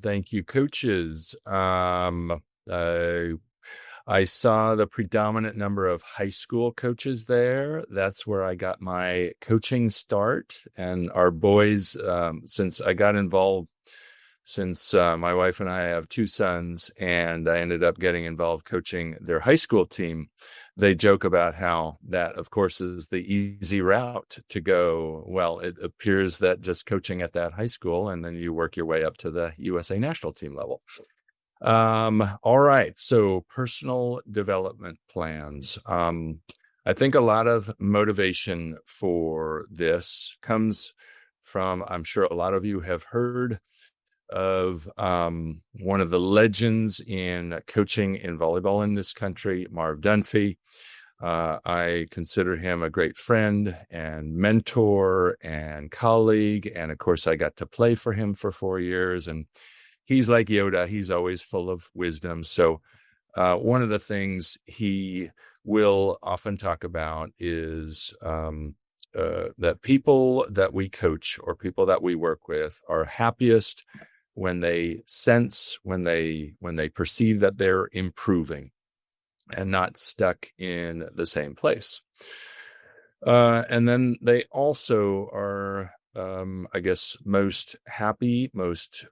Thank you, coaches. I saw the predominant number of high school coaches there. That's where I got my coaching start. And our boys, since I got involved, since my wife and I have two sons, and I ended up getting involved coaching their high school team, they joke about how that, of course, is the easy route to go. Well, it appears that just coaching at that high school, and then you work your way up to the USA national team level. All right. So personal development plans. I think a lot of motivation for this comes from, I'm sure a lot of you have heard of one of the legends in coaching in volleyball in this country, Marv Dunphy. I consider him a great friend and mentor and colleague. And of course, I got to play for him for 4 years. And he's like Yoda. He's always full of wisdom. So one of the things he will often talk about is that people that we coach or people that we work with are happiest when they sense, when they perceive that they're improving and not stuck in the same place. And then they also are, I guess, most happy, most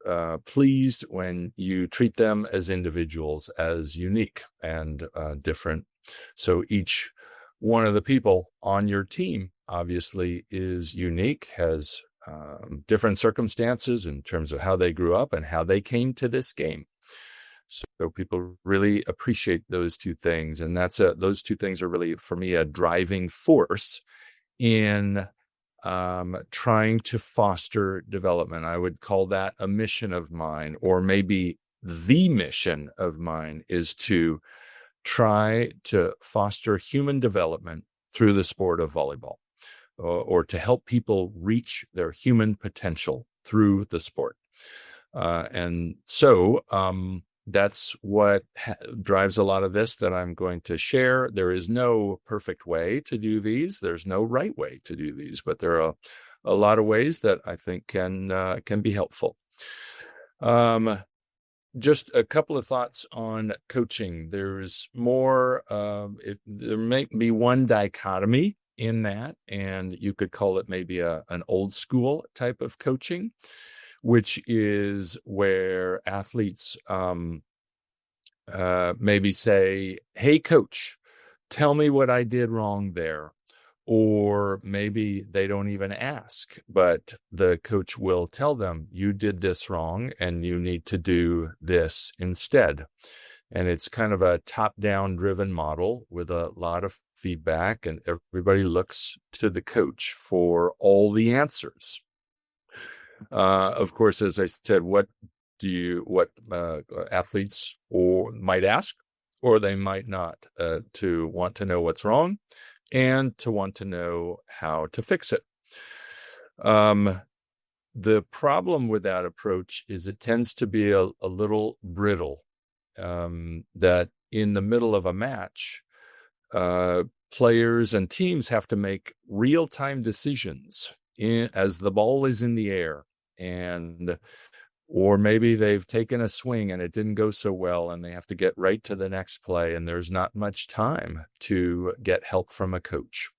pleased when you treat them as individuals, as unique and different. So each one of the people on your team obviously is unique, has different circumstances in terms of how they grew up and how they came to this game. So people really appreciate those two things. And those two things are really, for me, a driving force in trying to foster development. I would call that a mission of mine, or maybe the mission of mine is to try to foster human development through the sport of volleyball, or to help people reach their human potential through the sport. And so that's what drives a lot of this that I'm going to share. There is no perfect way to do these. There's no right way to do these, but there are a lot of ways that I think can be helpful. Just a couple of thoughts on coaching. There's more, there may be one dichotomy in that, and you could call it maybe an old school type of coaching, which is where athletes maybe say, "Hey, coach, tell me what I did wrong there." Or maybe they don't even ask, but the coach will tell them, "You did this wrong and you need to do this instead." And it's kind of a top-down driven model with a lot of feedback, and everybody looks to the coach for all the answers. Of course, as I said, what athletes might ask, or they might not, to want to know what's wrong and to want to know how to fix it. The problem with that approach is it tends to be a little brittle, that in the middle of a match, players and teams have to make real-time decisions as the ball is in the air, or maybe they've taken a swing and it didn't go so well and they have to get right to the next play, and there's not much time to get help from a coach.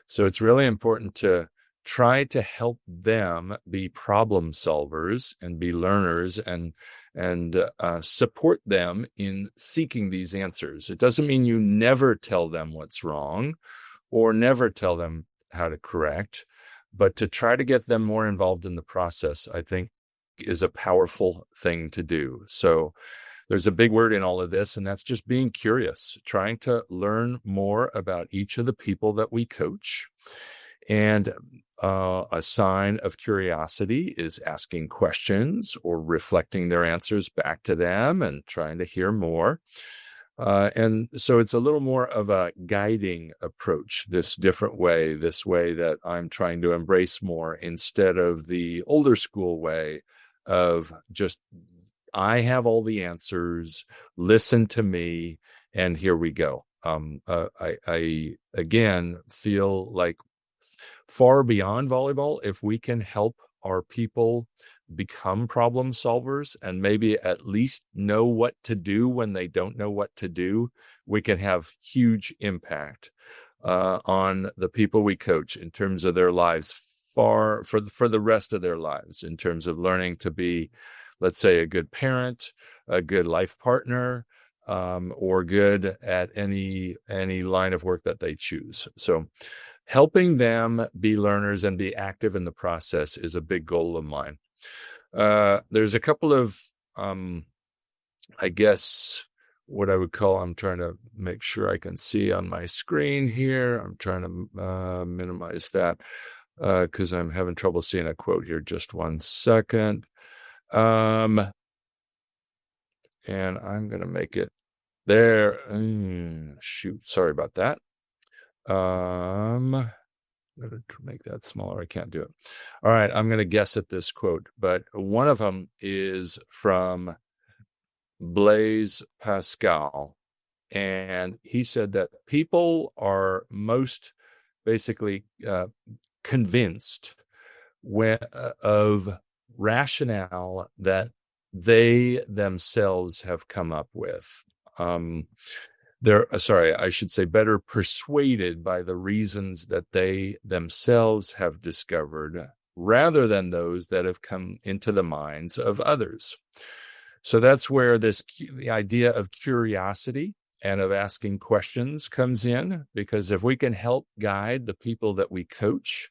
So it's really important to try to help them be problem solvers and be learners, and support them in seeking these answers. It doesn't mean you never tell them what's wrong or never tell them how to correct, but to try to get them more involved in the process, I think, is a powerful thing to do. So there's a big word in all of this, and that's just being curious, trying to learn more about each of the people that we coach. And a sign of curiosity is asking questions or reflecting their answers back to them and trying to hear more. And so it's a little more of a guiding approach, this different way, this way that I'm trying to embrace more, instead of the older school way of just, I have all the answers, listen to me, and here we go. I again feel like far beyond volleyball, if we can help our people become problem solvers and maybe at least know what to do when they don't know what to do, we can have huge impact on the people we coach in terms of their lives for the rest of their lives, in terms of learning to be, let's say, a good parent, a good life partner, or good at any line of work that they choose. So helping them be learners and be active in the process is a big goal of mine. There's a couple of, I guess, what I would call, I'm trying to make sure I can see on my screen here. I'm trying to minimize that because I'm having trouble seeing a quote here. Just one second. And I'm going to make it there. Shoot, sorry about that. I'm going to make that smaller. I can't do it. All right, I'm going to guess at this quote, but one of them is from Blaise Pascal, and he said that people are most basically convinced of rationale that they themselves have come up with. I should say better persuaded by the reasons that they themselves have discovered rather than those that have come into the minds of others. So that's where the idea of curiosity and of asking questions comes in, because if we can help guide the people that we coach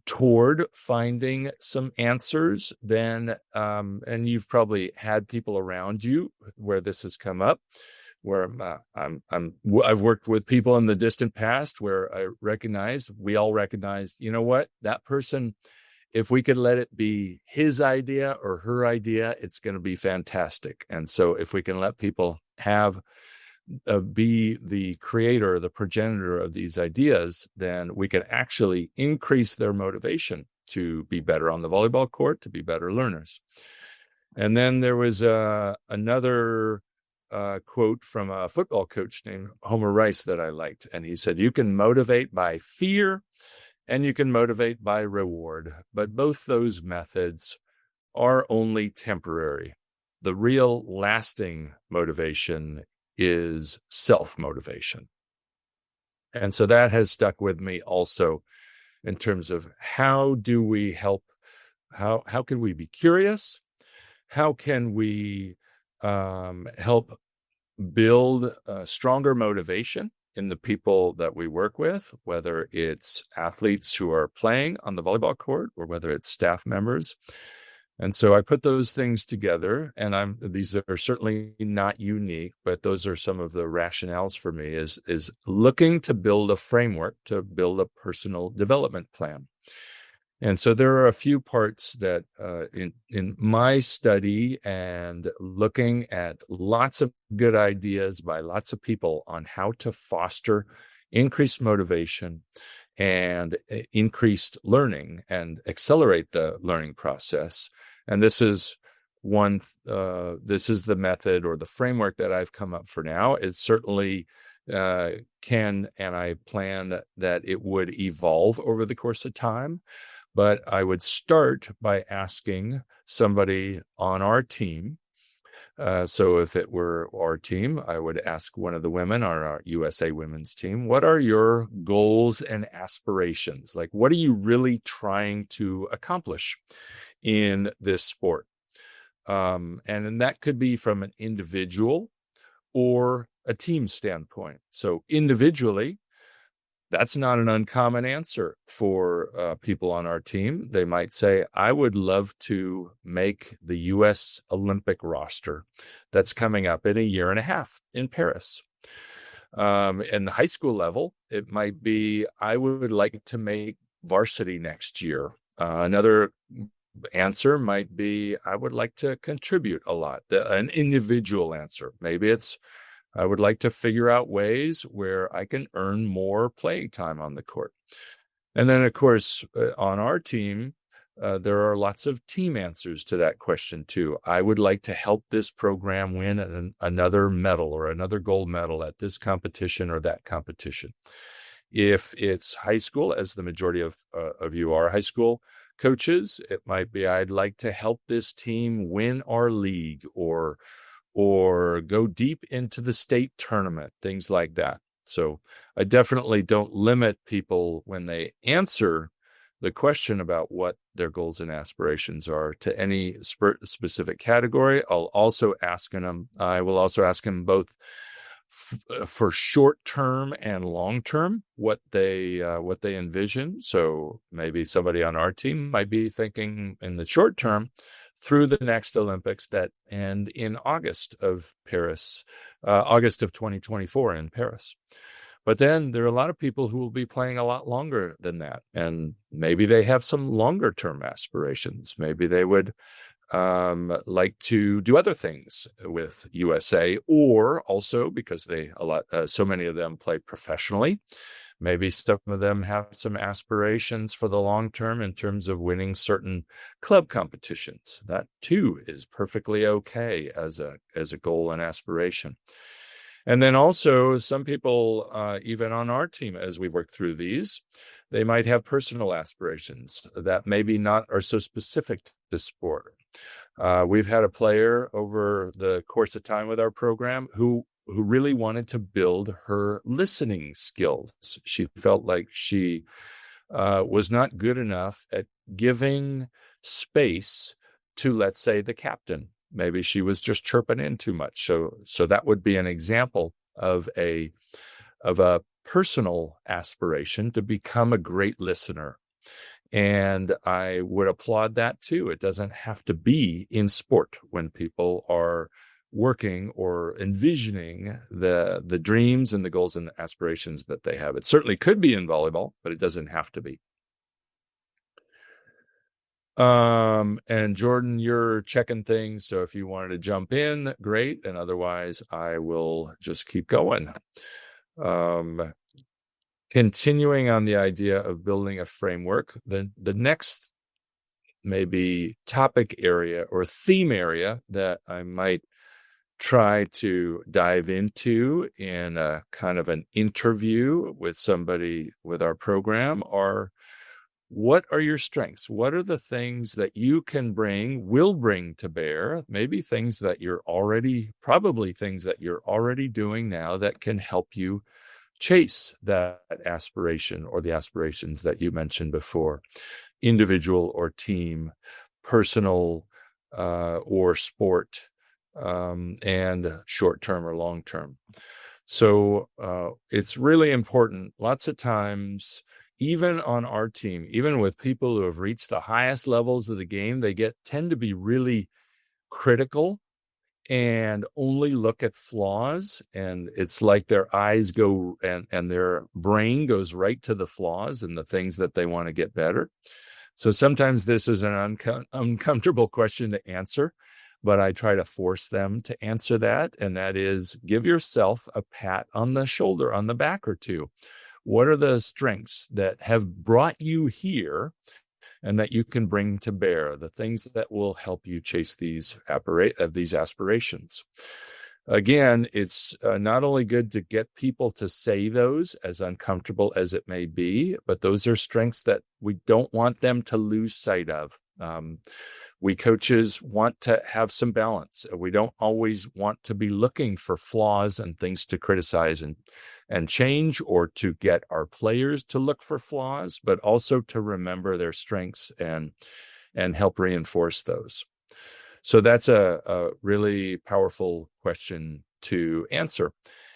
toward finding some answers, then, and you've probably had people around you where this has come up, where I've worked with people in the distant past where we all recognized, you know what, that person, if we could let it be his idea or her idea, it's going to be fantastic. And so if we can let people be the creator, the progenitor of these ideas, then we can actually increase their motivation to be better on the volleyball court, to be better learners. And then there was another quote from a football coach named Homer Rice that I liked. And he said, you can motivate by fear and you can motivate by reward, but both those methods are only temporary. The real lasting motivation is self-motivation. And so that has stuck with me also in terms of how do we help, how can we be curious? How can we help build stronger motivation in the people that we work with, whether it's athletes who are playing on the volleyball court or whether it's staff members. And so I put those things together, and these are certainly not unique, but those are some of the rationales for me is looking to build a framework, to build a personal development plan. And so there are a few parts that in my study and looking at lots of good ideas by lots of people on how to foster increased motivation and increased learning and accelerate the learning process. And this is the method or the framework that I've come up for now. It certainly can, and I plan that it would evolve over the course of time. But I would start by asking somebody on our team. So if it were our team, I would ask one of the women on our USA women's team, what are your goals and aspirations? Like, what are you really trying to accomplish in this sport? And then that could be from an individual or a team standpoint. So individually, that's not an uncommon answer for people on our team. They might say, I would love to make the U.S. Olympic roster that's coming up in a year and a half in Paris. In the high school level, it might be, I would like to make varsity next year. Another answer might be, I would like to contribute a lot. An individual answer. Maybe it's, I would like to figure out ways where I can earn more playing time on the court. And then, of course, on our team, there are lots of team answers to that question, too. I would like to help this program win another medal or another gold medal at this competition or that competition. If it's high school, as the majority of you are high school coaches. It might be, I'd like to help this team win our league or go deep into the state tournament, things like that. So I definitely don't limit people when they answer the question about what their goals and aspirations are to any specific category. I will also ask them both for short-term and long-term what they envision. So maybe somebody on our team might be thinking in the short term through the next Olympics that end in August of 2024 in Paris. But then there are a lot of people who will be playing a lot longer than that. And maybe they have some longer term aspirations. Maybe they would like to do other things with USA, or also because so many of them play professionally. Maybe some of them have some aspirations for the long term in terms of winning certain club competitions. That too is perfectly okay as a goal and aspiration. And then also some people, even on our team, as we've worked through these, they might have personal aspirations that maybe not are so specific to sport. We've had a player over the course of time with our program who really wanted to build her listening skills. She felt like she was not good enough at giving space to, let's say, the captain. Maybe she was just chirping in too much. So that would be an example of a personal aspiration to become a great listener. And I would applaud that too. It doesn't have to be in sport when people are working or envisioning the dreams and the goals and the aspirations that they have. It certainly could be in volleyball, but it doesn't have to be. And Jordan, you're checking things. So if you wanted to jump in, great. And otherwise, I will just keep going. Continuing on the idea of building a framework, the next maybe topic area or theme area that I might try to dive into in a kind of an interview with somebody with our program are, what are your strengths? What are the things that you will bring to bear? Maybe probably things that you're already doing now that can help you chase that aspiration or the aspirations that you mentioned before, individual or team, personal or sport, and short-term or long-term. So it's really important. Lots of times, even on our team, even with people who have reached the highest levels of the game, they tend to be really critical and only look at flaws. And it's like their eyes go and their brain goes right to the flaws and the things that they want to get better. So sometimes this is an uncomfortable question to answer, but I try to force them to answer that. And that is, give yourself a pat on the shoulder, on the back or two. What are the strengths that have brought you here and that you can bring to bear, the things that will help you chase these aspirations? Again, it's not only good to get people to say those, as uncomfortable as it may be, but those are strengths that we don't want them to lose sight of. We coaches want to have some balance. We don't always want to be looking for flaws and things to criticize and change, or to get our players to look for flaws, but also to remember their strengths and help reinforce those. So that's a really powerful question to answer.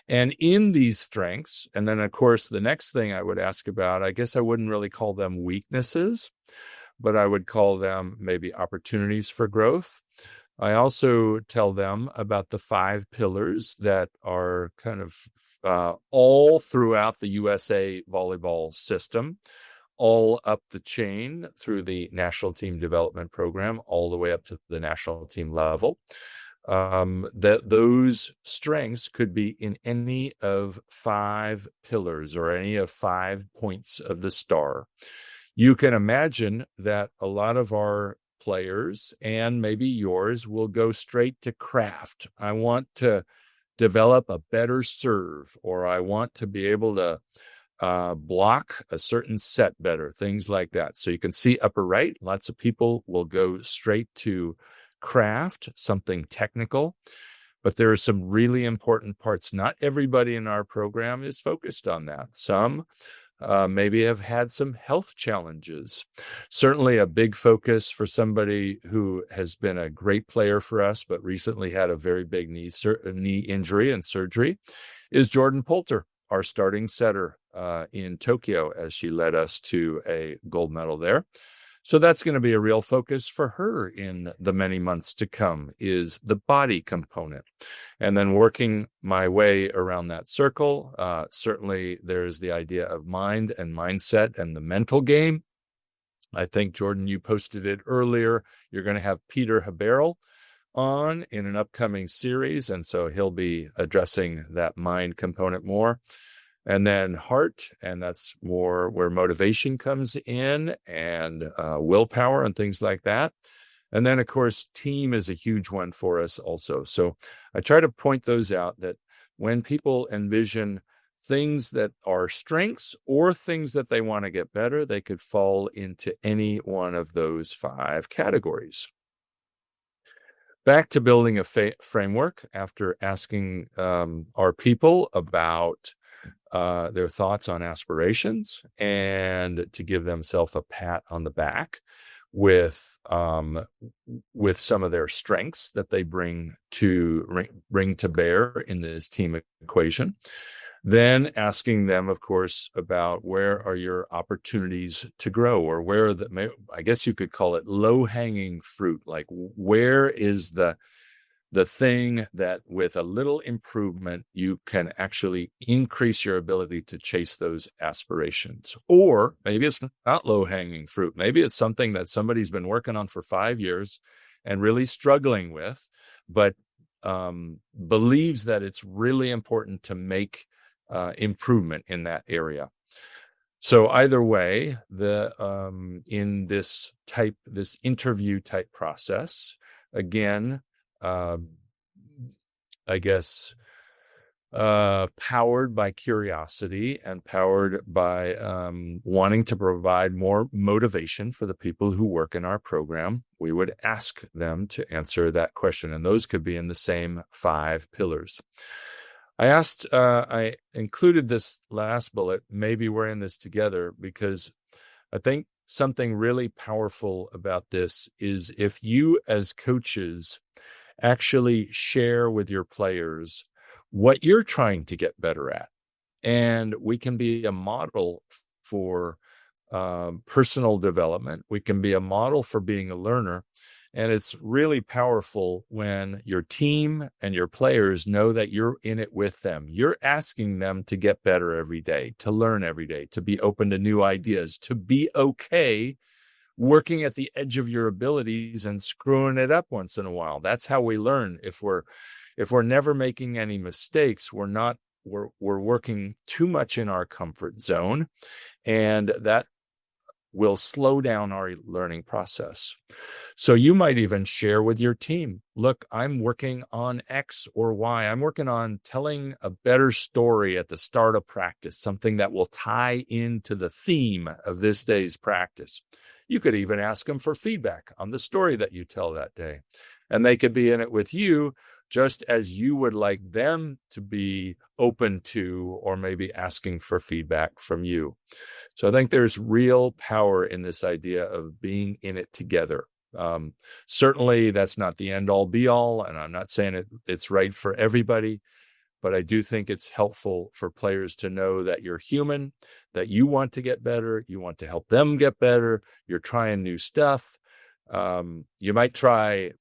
And in these strengths, and then of course, the next thing I would ask about, I guess I wouldn't really call them weaknesses, but I would call them maybe opportunities for growth. I also tell them about the 5 pillars that are kind of all throughout the USA volleyball system, all up the chain through the national team development program, all the way up to the national team level. That those strengths could be in any of 5 pillars or any of 5 points of the star. You can imagine that a lot of our players, and maybe yours, will go straight to craft. I want to develop a better serve, or I want to be able to block a certain set better, things like that. So you can see upper right, lots of people will go straight to craft, something technical, but there are some really important parts. Not everybody in our program is focused on that. Some maybe have had some health challenges. Certainly a big focus for somebody who has been a great player for us, but recently had a very big knee injury and surgery, is Jordan Poulter, our starting setter in Tokyo, as she led us to a gold medal there. So that's going to be a real focus for her in the many months to come, is the body component. And then working my way around that circle, certainly there's the idea of mind and mindset and the mental game. I think, Jordan, you posted it earlier. You're going to have Peter Haberl on in an upcoming series, and so he'll be addressing that mind component more. And then heart, and that's more where motivation comes in, and willpower and things like that. And then, of course, team is a huge one for us also. So I try to point those out, that when people envision things that are strengths or things that they want to get better, they could fall into any one of those 5 categories. Back to building a framework, after asking our people about their thoughts on aspirations, and to give themselves a pat on the back with some of their strengths that they bring to bear in this team equation. Then asking them, of course, about where are your opportunities to grow, or where are I guess you could call it low-hanging fruit. Like, where is the thing that with a little improvement, you can actually increase your ability to chase those aspirations? Or maybe it's not low-hanging fruit. Maybe it's something that somebody's been working on for 5 years and really struggling with, but believes that it's really important to make improvement in that area. So either way, in this interview type process, again, I guess, powered by curiosity and powered by wanting to provide more motivation for the people who work in our program, we would ask them to answer that question. And those could be in the same 5 pillars. I included this last bullet, maybe we're in this together, because I think something really powerful about this is if you as coaches actually share with your players what you're trying to get better at. And we can be a model for personal development. We can be a model for being a learner. And it's really powerful when your team and your players know that you're in it with them. You're asking them to get better every day, to learn every day, to be open to new ideas, to be okay working at the edge of your abilities and screwing it up once in a while. That's how we learn. If we're never making any mistakes, we're working too much in our comfort zone, and that will slow down our learning process. So you might even share with your team, look, I'm working on X or Y. I'm working on telling a better story at the start of practice, something that will tie into the theme of this day's practice. You could even ask them for feedback on the story that you tell that day. And they could be in it with you, just as you would like them to be open to, or maybe asking for feedback from you. So I think there's real power in this idea of being in it together. Certainly that's not the end all be all, and I'm not saying it's right for everybody, but I do think it's helpful for players to know that you're human, that you want to get better, you want to help them get better, you're trying new stuff. You might try,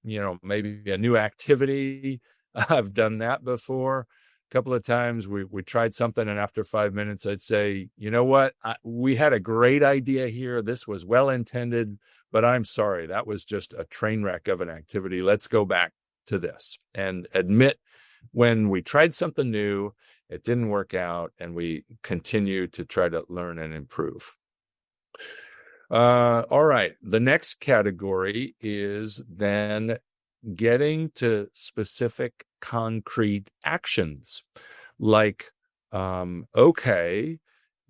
maybe a new activity. I've done that before. A couple of times we tried something, and after 5 minutes, I'd say, you know what? We had a great idea here. This was well intended, but I'm sorry. That was just a train wreck of an activity. Let's go back to this and admit when we tried something new, it didn't work out, and we continue to try to learn and improve. All right. The next category is then getting to specific concrete actions. Like, okay,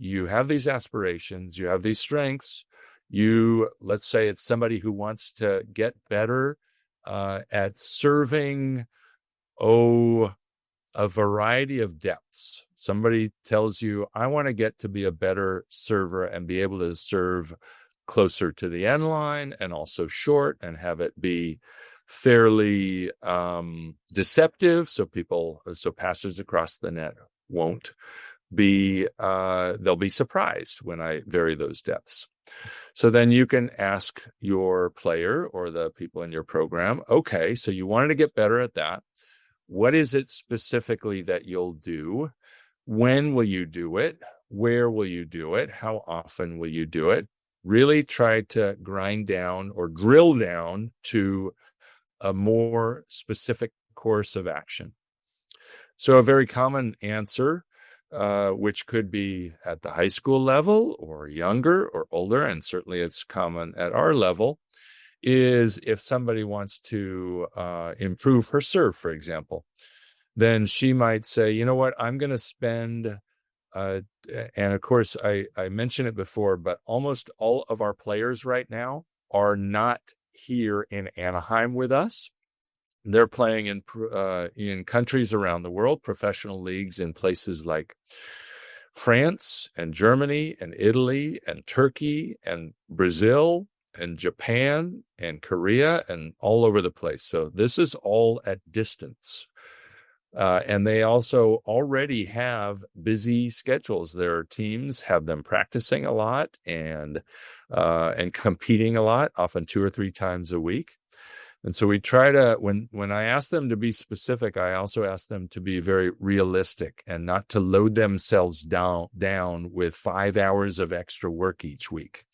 you have these aspirations, you have these strengths. Let's say it's somebody who wants to get better at serving, a variety of depths. Somebody tells you, I want to get to be a better server and be able to serve closer to the end line and also short and have it be fairly deceptive so passers across the net won't be they'll be surprised when I vary those depths. So then you can ask your player or the people in your program, okay, so you wanted to get better at that. What is it specifically that you'll do? When will you do it? Where will you do it? How often will you do it? Really try to grind down or drill down to a more specific course of action. So a very common answer, which could be at the high school level or younger or older, and certainly it's common at our level, is if somebody wants to improve her serve, for example, then she might say, you know what, I'm going to spend, and of course, I mentioned it before, but almost all of our players right now are not here in Anaheim with us. They're playing in countries around the world, professional leagues in places like France and Germany and Italy and Turkey and Brazil and Japan and Korea and all over the place. So this is all at distance. And they also already have busy schedules. Their teams have them practicing a lot and competing a lot, often 2 or 3 times a week. And so we try to, when I ask them to be specific, I also ask them to be very realistic and not to load themselves down with 5 hours of extra work each week.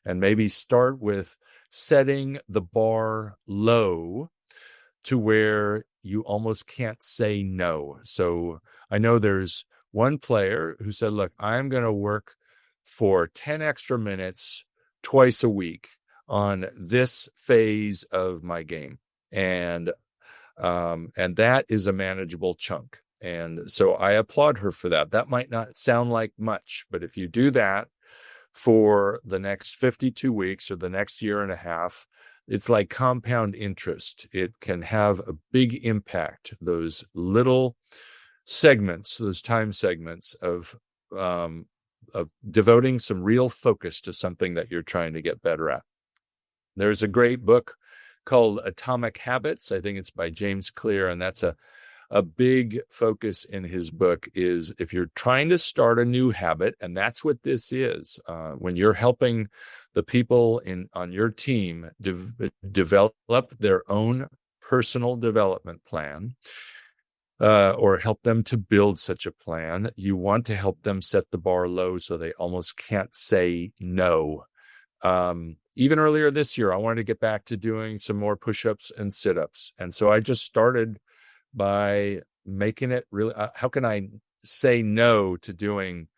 And maybe start with setting the bar low to where you almost can't say no. So I know there's one player who said, look, I'm going to work for 10 extra minutes twice a week on this phase of my game. And that is a manageable chunk. And so I applaud her for that. That might not sound like much, but if you do that for the next 52 weeks or the next year and a half, it's like compound interest. It can have a big impact. Those little segments, those time segments of devoting some real focus to something that you're trying to get better at. There's a great book called Atomic Habits. I think it's by James Clear, and that's a big focus in his book is if you're trying to start a new habit, and that's what this is, when you're helping the people on your team develop their own personal development plan, or help them to build such a plan, you want to help them set the bar low so they almost can't say no. Even earlier this year, I wanted to get back to doing some more push-ups and sit-ups. And so I just started by making it really, how can I say no to doing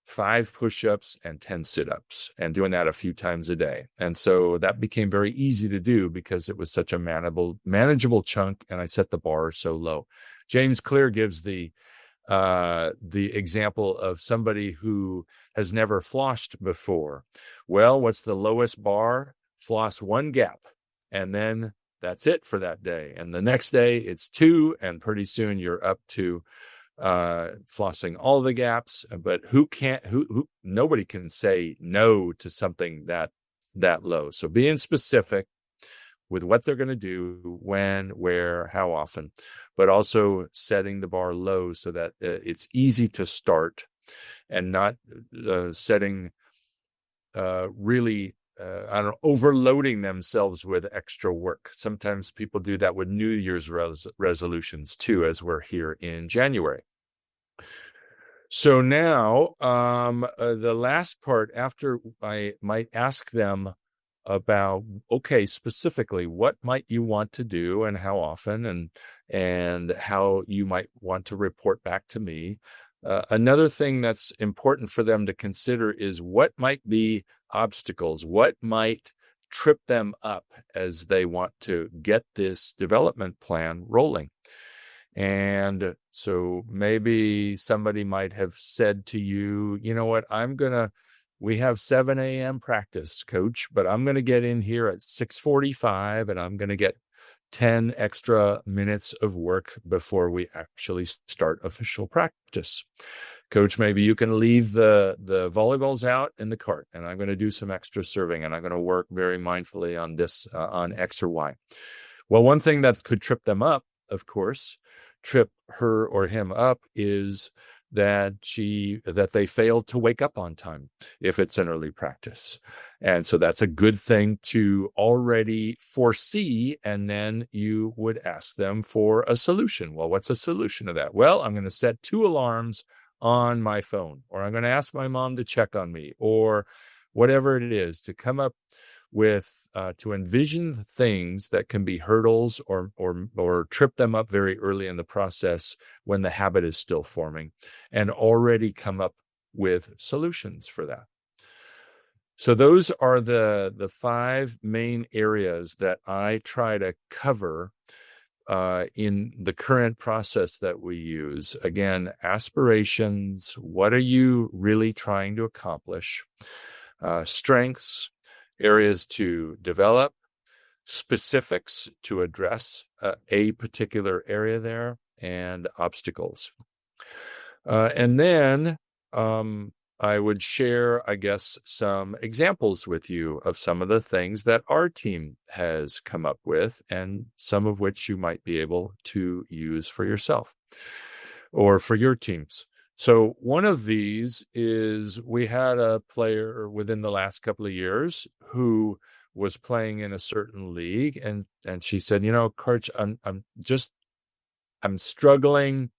5 push-ups and 10 sit-ups and doing that a few times a day? And so that became very easy to do because it was such a manageable chunk, and I set the bar so low. James Clear gives the example of somebody who has never flossed before. Well, what's the lowest bar? Floss 1 gap, and then that's it for that day. And the next day it's 2, and pretty soon you're up to flossing all the gaps. But nobody can say no to something that low. So being specific with what they're going to do, when, where, how often, but also setting the bar low so that it's easy to start and not setting really overloading themselves with extra work. Sometimes people do that with New Year's resolutions too, as we're here in January. So now the last part, after I might ask them about, okay, specifically, what might you want to do and how often, and how you might want to report back to me. Another thing that's important for them to consider is what might be obstacles, what might trip them up as they want to get this development plan rolling. And so maybe somebody might have said to you, you know what, we have 7 a.m. practice, coach, but I'm going to get in here at 6:45 and I'm going to get 10 extra minutes of work before we actually start official practice. Coach, maybe you can leave the volleyballs out in the cart, and I'm going to do some extra serving, and I'm going to work very mindfully on this, on X or Y. Well, one thing that could trip them up, of course, trip her or him up, is that they failed to wake up on time if it's an early practice. And so that's a good thing to already foresee. And then you would ask them for a solution. Well, what's a solution to that? Well, I'm going to set 2 alarms on my phone, or I'm going to ask my mom to check on me, or whatever it is, to come up with to envision things that can be hurdles or trip them up very early in the process when the habit is still forming, and already come up with solutions for that. So those are the 5 main areas that I try to cover in the current process that we use. Again, aspirations, what are you really trying to accomplish? Strengths, areas to develop, specifics to address a particular area there, and obstacles. And then I would share, I guess, some examples with you of some of the things that our team has come up with, and some of which you might be able to use for yourself or for your teams. So one of these is, we had a player within the last couple of years who was playing in a certain league, and she said, Karch, I'm struggling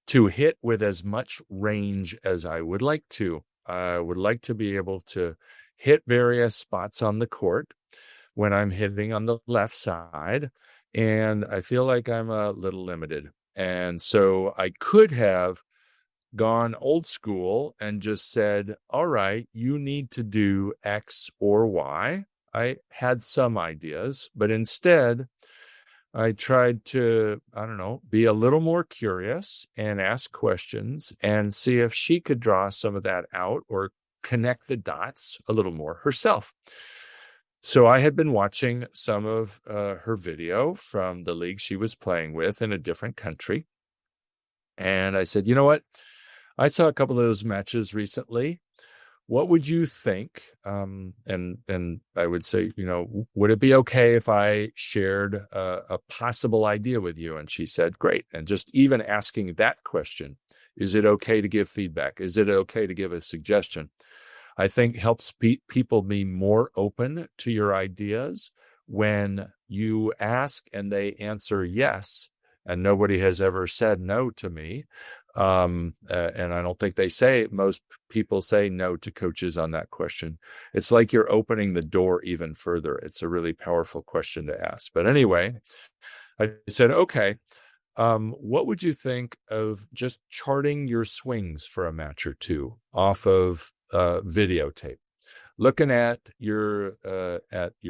to hit with as much range as I would like to. I would like to be able to hit various spots on the court when I'm hitting on the left side, and I feel like I'm a little limited. And so I could have gone old school and just said, all right, you need to do X or Y. I had some ideas, but instead I tried to, be a little more curious and ask questions and see if she could draw some of that out or connect the dots a little more herself. So I had been watching some of her video from the league she was playing with in a different country. And I said, you know what? I saw a couple of those matches recently. What would you think? And I would say, would it be okay if I shared a possible idea with you? And she said, great. And just even asking that question, is it okay to give feedback? Is it okay to give a suggestion? I think helps people be more open to your ideas when you ask and they answer yes. And nobody has ever said no to me. And I don't think most people say no to coaches on that question. It's like you're opening the door even further. It's a really powerful question to ask. But anyway, I said, okay, what would you think of just charting your swings for a match or two off of videotape? Looking at your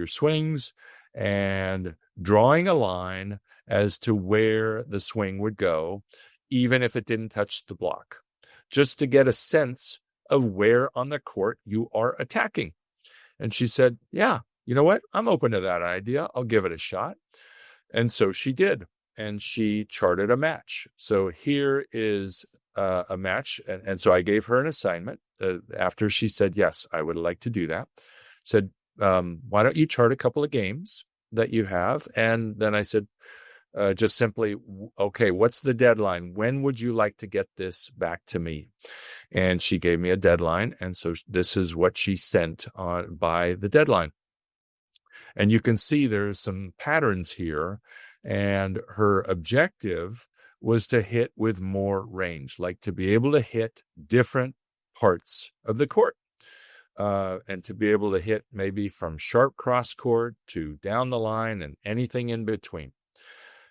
swings and drawing a line as to where the swing would go, even if it didn't touch the block, just to get a sense of where on the court you are attacking. And she said, yeah, you know what? I'm open to that idea. I'll give it a shot. And so she did. And she charted a match. So here is a match. And so I gave her an assignment after she said, yes, I would like to do that. Said, why don't you chart a couple of games that you have? And then I said, just simply, okay, what's the deadline? When would you like to get this back to me? And she gave me a deadline. And so this is what she sent on by the deadline. And you can see there's some patterns here. And her objective was to hit with more range, like to be able to hit different parts of the court. And to be able to hit maybe from sharp cross court to down the line and anything in between.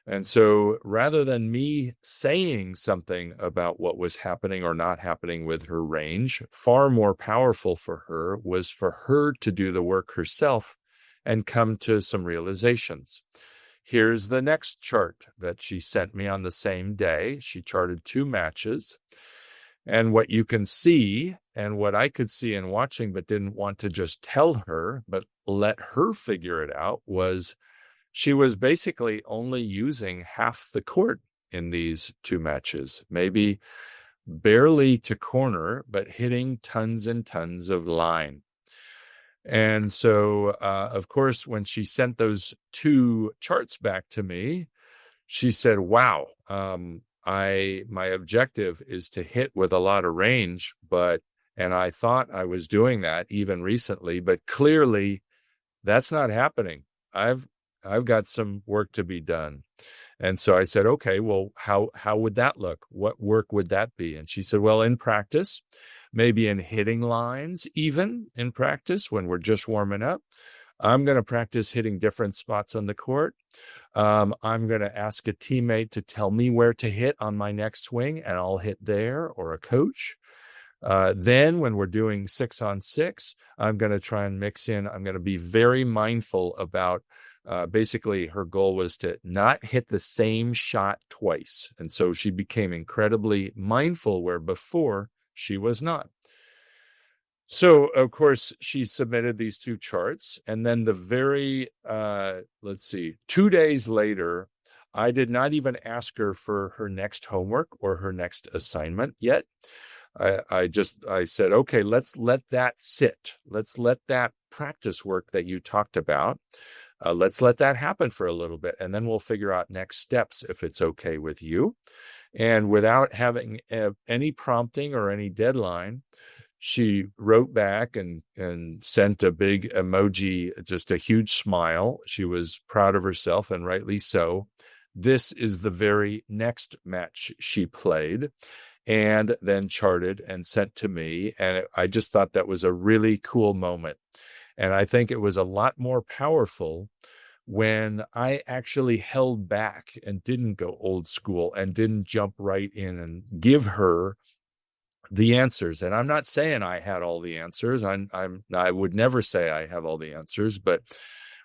And so rather than me saying something about what was happening or not happening with her range, far more powerful for her was for her to do the work herself and come to some realizations. here's the next chart that she sent me on the same day. She charted 2 matches. And what you can see, and what I could see in watching, but didn't want to just tell her, but let her figure it out, was she was basically only using half the court in these 2 matches, maybe barely to corner, but hitting tons and tons of line. And so, of course, when she sent those 2 charts back to me, she said, wow, my objective is to hit with a lot of range, and I thought I was doing that even recently, but clearly that's not happening. I've got some work to be done. And so I said, okay, well, how would that look? What work would that be? And she said, well, in practice, maybe in hitting lines, even in practice when we're just warming up, I'm going to practice hitting different spots on the court. I'm going to ask a teammate to tell me where to hit on my next swing, and I'll hit there, or a coach. Then when we're doing 6-on-6, I'm going to try and mix in. I'm going to be very mindful about basically her goal was to not hit the same shot twice. And so she became incredibly mindful where before she was not. So, of course, she submitted these 2 charts. And then the very, 2 days later, I did not even ask her for her next homework or her next assignment yet. I said, okay, let's let that sit. Let's let that practice work that you talked about. Let's let that happen for a little bit, and then we'll figure out next steps if it's okay with you. And without having any prompting or any deadline, she wrote back and sent a big emoji, just a huge smile. She was proud of herself, and rightly so. This is the very next match she played, and then charted and sent to me. And I just thought that was a really cool moment. And I think it was a lot more powerful when I actually held back and didn't go old school and didn't jump right in and give her the answers. And I'm not saying I had all the answers. I would never say I have all the answers, but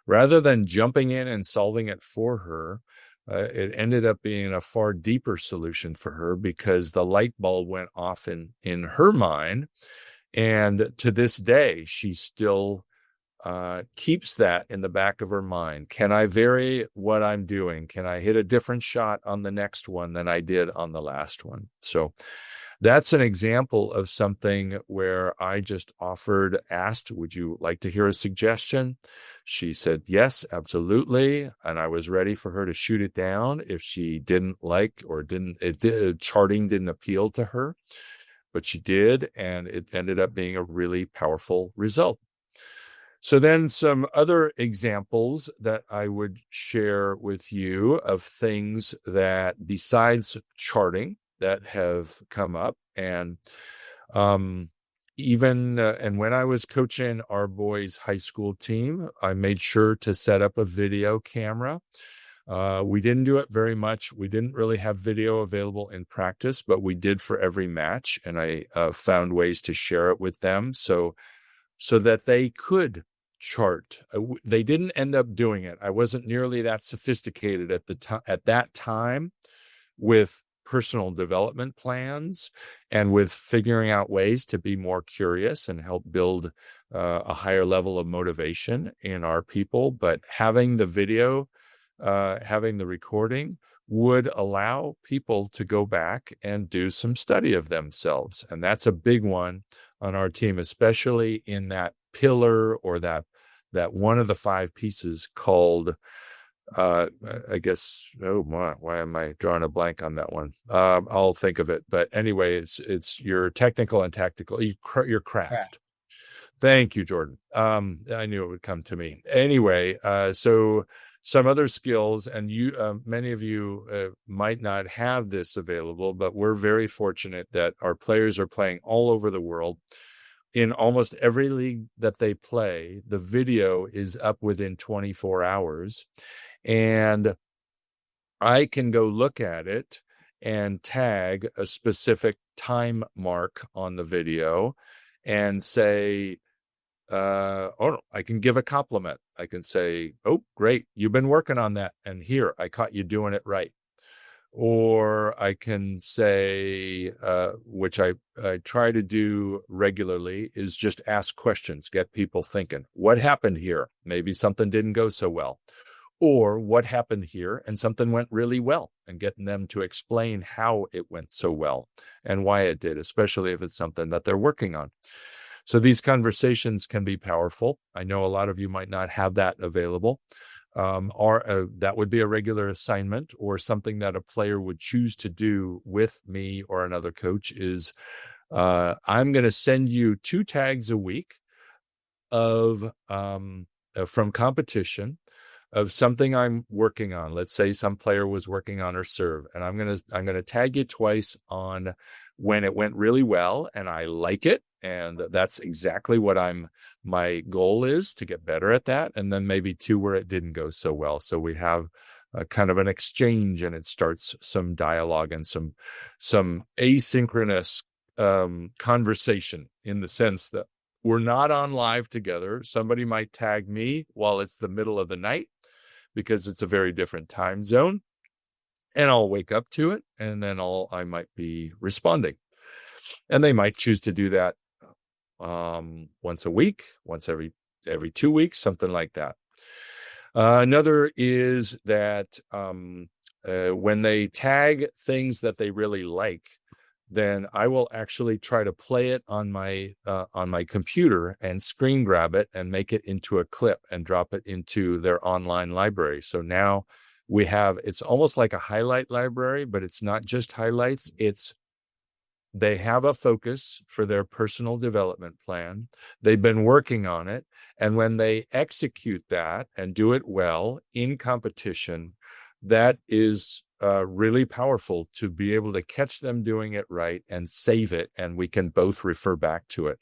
rather than jumping in and solving it for her, it ended up being a far deeper solution for her, because the light bulb went off in her mind. And to this day, she still keeps that in the back of her mind. Can I vary what I'm doing? Can I hit a different shot on the next one than I did on the last one? So that's an example of something where I just asked, would you like to hear a suggestion? She said, yes, absolutely. And I was ready for her to shoot it down if she didn't like, or charting didn't appeal to her, but she did. And it ended up being a really powerful result. So then some other examples that I would share with you of things that, besides charting, that have come up. And and when I was coaching our boys' high school team, I made sure to set up a video camera. We didn't do it very much. We didn't really have video available in practice, but we did for every match. And I found ways to share it with them so that they could chart. They didn't end up doing it. I wasn't nearly that sophisticated at that time with personal development plans and with figuring out ways to be more curious and help build a higher level of motivation in our people. But having the video, having the recording would allow people to go back and do some study of themselves. And that's a big one on our team, especially in that pillar, or that one of the 5 pieces called, I guess, why am I drawing a blank on that one? I'll think of it. But anyway, it's your technical and tactical, your craft. Thank you, Jordan. I knew it would come to me. Anyway, so some other skills, and many of you might not have this available, but we're very fortunate that our players are playing all over the world. In almost every league that they play, the video is up within 24 hours. And I can go look at it and tag a specific time mark on the video and say, I can give a compliment. I can say, "Oh, great, you've been working on that, and here, I caught you doing it right." Or I can say, which I try to do regularly, is just ask questions, get people thinking. What happened here? Maybe something didn't go so well. Or what happened here and something went really well, and getting them to explain how it went so well and why it did, especially if it's something that they're working on. So these conversations can be powerful. I know a lot of you might not have that available. That would be a regular assignment, or something that a player would choose to do with me or another coach is, I'm going to send you 2 tags a week of from competition of something I'm working on. Let's say some player was working on her serve, and I'm gonna tag you twice on when it went really well and I like it, and that's exactly what my goal is, to get better at that, and then maybe 2 where it didn't go so well. So we have kind of an exchange, and it starts some dialogue and some asynchronous conversation, in the sense that we're not on live together. Somebody might tag me while it's the middle of the night, because it's a very different time zone, and I'll wake up to it, and then I might be responding. And they might choose to do that once a week, once every 2 weeks, something like that. Another is that when they tag things that they really like, then I will actually try to play it on my computer and screen grab it and make it into a clip and drop it into their online library. So now it's almost like a highlight library, but it's not just highlights. They have a focus for their personal development plan. They've been working on it. And when they execute that and do it well in competition, that is really powerful, to be able to catch them doing it right and save it, and we can both refer back to it.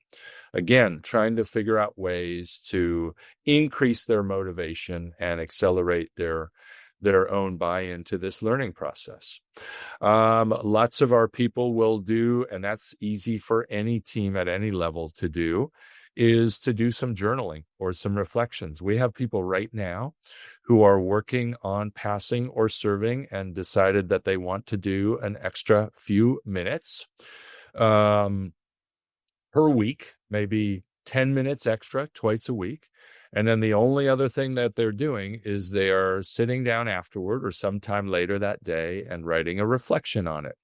Again, trying to figure out ways to increase their motivation and accelerate their own buy-in to this learning process. Lots of our people will do, and that's easy for any team at any level to do, is to do some journaling or some reflections. We have people right now who are working on passing or serving and decided that they want to do an extra few minutes per week, maybe 10 minutes extra twice a week. And then the only other thing that they're doing is they are sitting down afterward or sometime later that day and writing a reflection on it.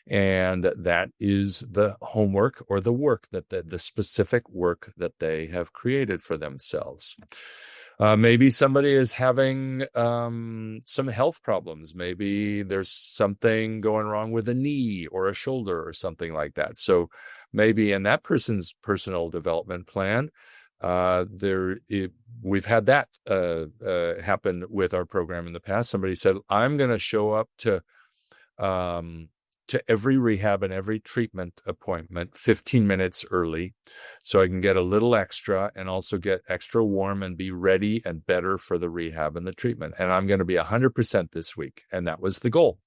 And that is the homework, or the work that the specific work that they have created for themselves. Maybe somebody is having some health problems. Maybe there's something going wrong with a knee or a shoulder or something like that. So maybe in that person's personal development plan, we've had that happen with our program in the past. Somebody said, I'm going to show up to every rehab and every treatment appointment 15 minutes early, so I can get a little extra and also get extra warm and be ready and better for the rehab and the treatment. And I'm going to be 100% this week. And that was the goal.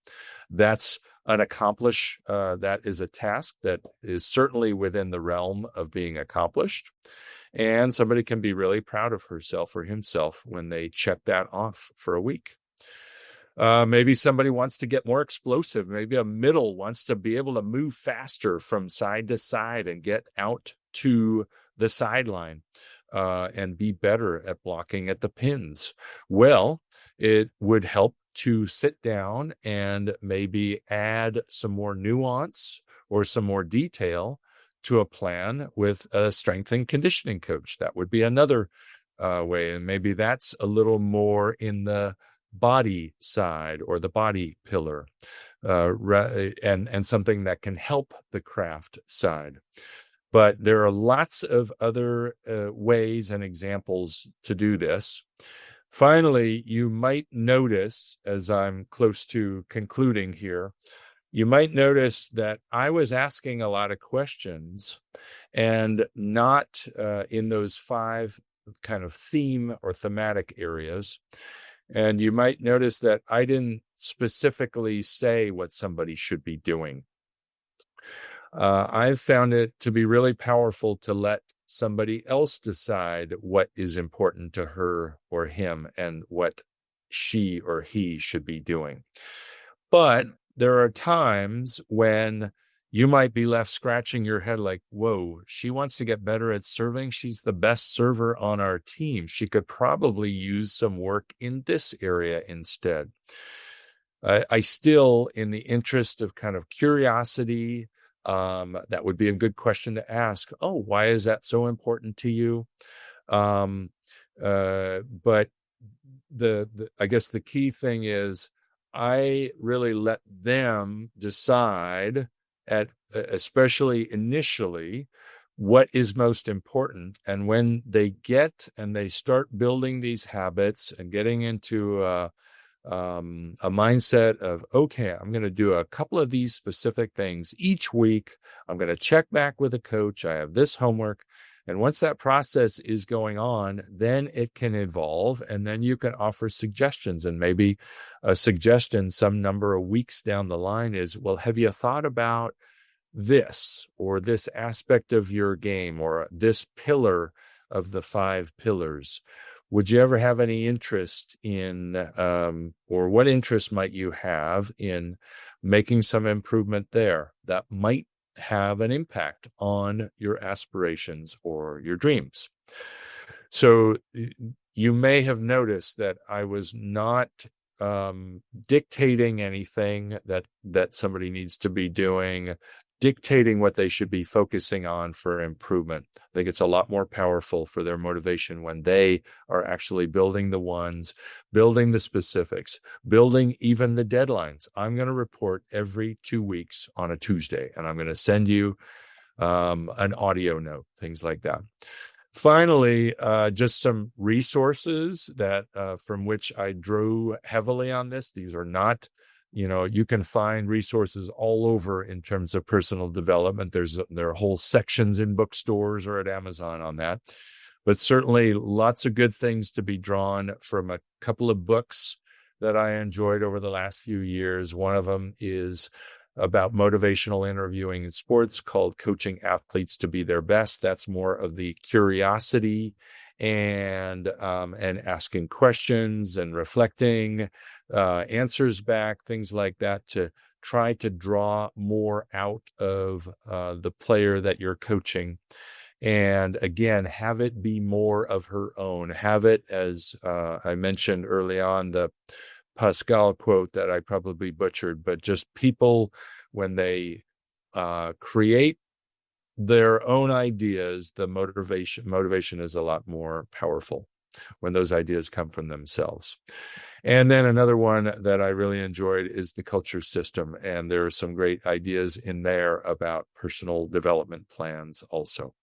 That's an that is a task that is certainly within the realm of being accomplished. And somebody can be really proud of herself or himself when they check that off for a week. Maybe somebody wants to get more explosive. Maybe a middle wants to be able to move faster from side to side and get out to the sideline and be better at blocking at the pins. Well, it would help to sit down and maybe add some more nuance or some more detail to a plan with a strength and conditioning coach. That would be another way. And maybe that's a little more in the body side or the body pillar, and something that can help the craft side. But there are lots of other ways and examples to do this. Finally, you might notice, as I'm close to concluding here, you might notice that I was asking a lot of questions, and not in those 5 kind of theme or thematic areas. And you might notice that I didn't specifically say what somebody should be doing. I've found it to be really powerful to let somebody else decide what is important to her or him and what she or he should be doing. But there are times when you might be left scratching your head like, whoa, she wants to get better at serving. She's the best server on our team. She could probably use some work in this area instead. I still, in the interest of kind of curiosity, that would be a good question to ask. Oh, why is that so important to you? But I guess the key thing is I really let them decide, especially initially, what is most important. And when they start building these habits and getting into a mindset of, okay, I'm going to do a couple of these specific things each week. I'm going to check back with a coach. I have this homework. And once that process is going on, then it can evolve, and then you can offer suggestions. And maybe a suggestion some number of weeks down the line is, well, have you thought about this or this aspect of your game or this pillar of the 5 pillars? Would you ever have any interest in, or what interest might you have in making some improvement there that might have an impact on your aspirations or your dreams? So you may have noticed that I was not dictating anything that somebody needs to be doing, dictating what they should be focusing on for improvement. I think it's a lot more powerful for their motivation when they are actually building the specifics, building even the deadlines. I'm going to report every 2 weeks on a Tuesday, and I'm going to send you an audio note, things like that. Finally, just some resources that from which I drew heavily on this. These are not, you can find resources all over in terms of personal development. There are whole sections in bookstores or at Amazon on that. But certainly lots of good things to be drawn from a couple of books that I enjoyed over the last few years. One of them is about motivational interviewing in sports, called Coaching Athletes to Be Their Best. That's more of the curiosity and asking questions and reflecting answers back, things like that, to try to draw more out of the player that you're coaching. And again, have it be more of her own. Have it, as I mentioned early on, the Pascal quote that I probably butchered, but just people, when they create their own ideas, the motivation is a lot more powerful when those ideas come from themselves. And then another one that I really enjoyed is the culture system. And there are some great ideas in there about personal development plans also.